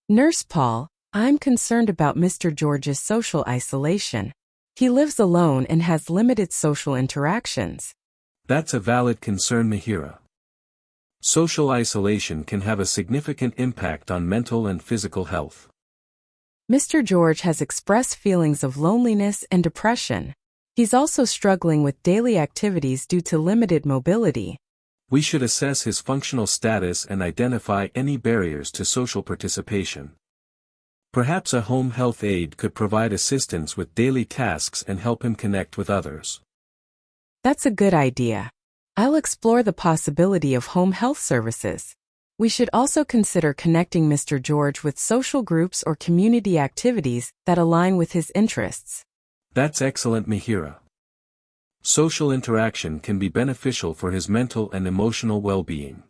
Nurse Paul, I'm concerned about Mr. George's social isolation. He lives alone and has limited social interactions. That's a valid concern, Mihira. Social isolation can have a significant impact on mental and physical health. Mr. George has expressed feelings of loneliness and depression. He's also struggling with daily activities due to limited mobility. We should assess his functional status and identify any barriers to social participation. Perhaps a home health aide could provide assistance with daily tasks and help him connect with others. That's a good idea. I'll explore the possibility of home health services. We should also consider connecting Mr. George with social groups or community activities that align with his interests. That's excellent, Mihira. Social interaction can be beneficial for his mental and emotional well-being.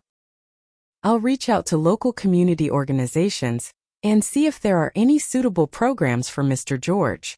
I'll reach out to local community organizations and see if there are any suitable programs for Mr. George.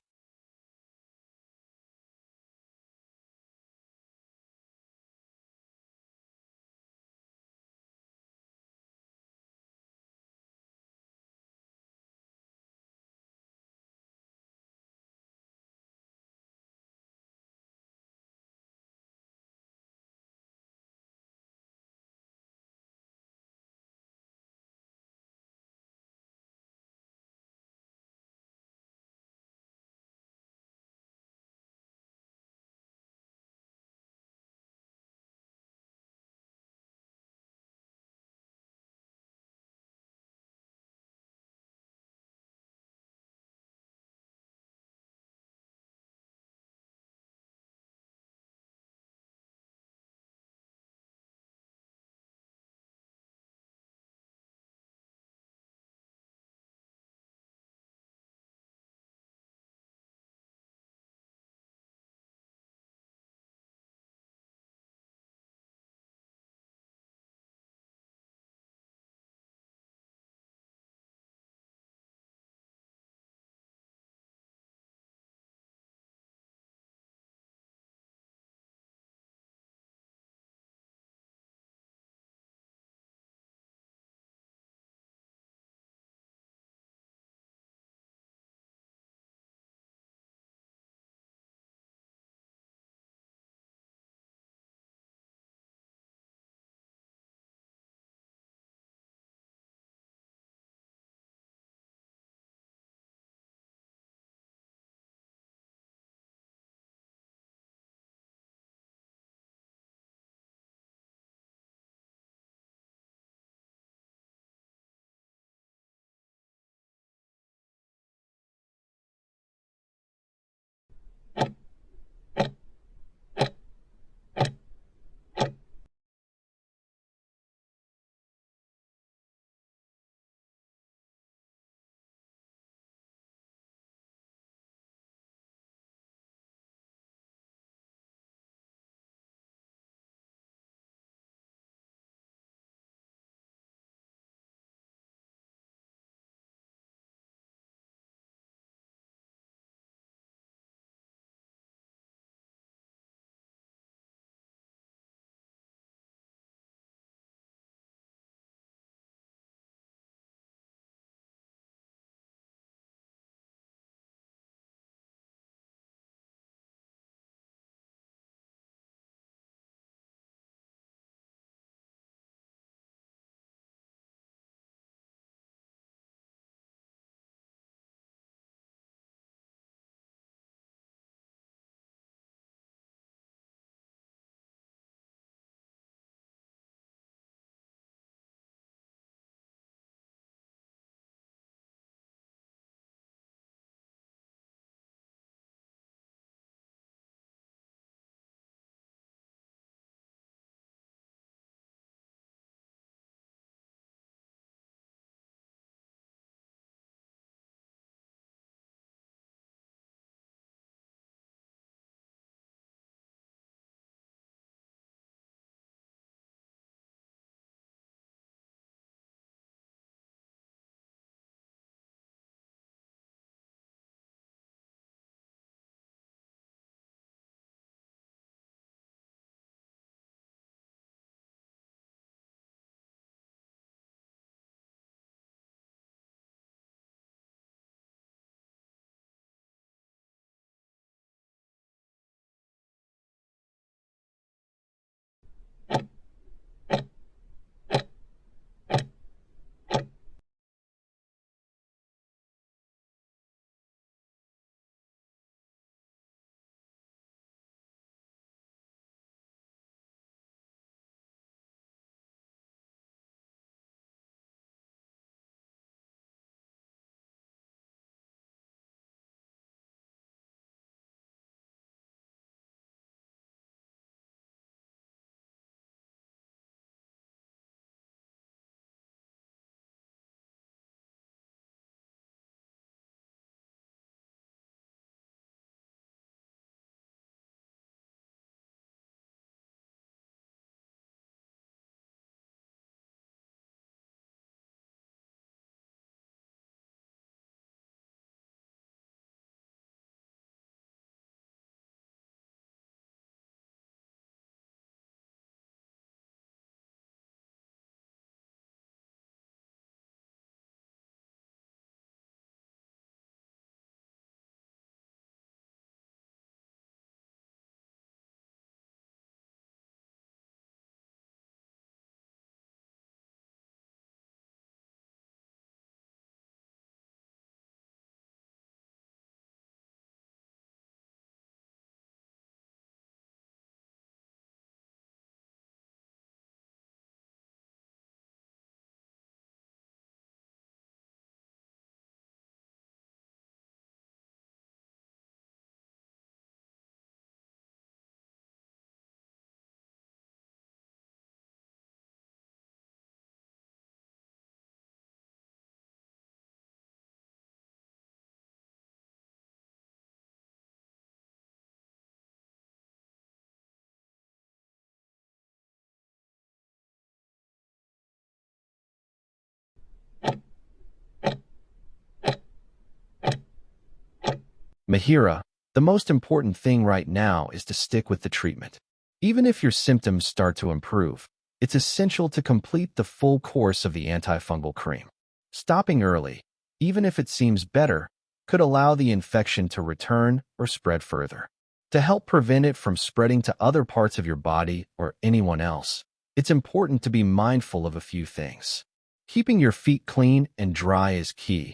MIHIRA, the most important thing right now is to stick with the treatment. Even if your symptoms start to improve, it's essential to complete the full course of the antifungal cream. Stopping early, even if it seems better, could allow the infection to return or spread further. To help prevent it from spreading to other parts of your body or anyone else, it's important to be mindful of a few things. Keeping your feet clean and dry is key.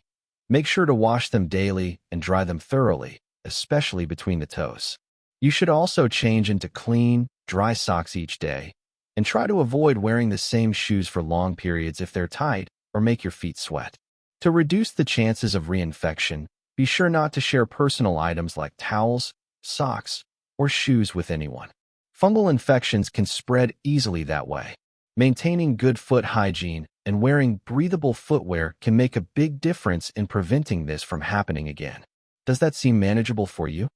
Make sure to wash them daily and dry them thoroughly, especially between the toes. You should also change into clean, dry socks each day, and try to avoid wearing the same shoes for long periods if they're tight or make your feet sweat. To reduce the chances of reinfection, be sure not to share personal items like towels, socks, or shoes with anyone. Fungal infections can spread easily that way. Maintaining good foot hygiene and wearing breathable footwear can make a big difference in preventing this from happening again. Does that seem manageable for you?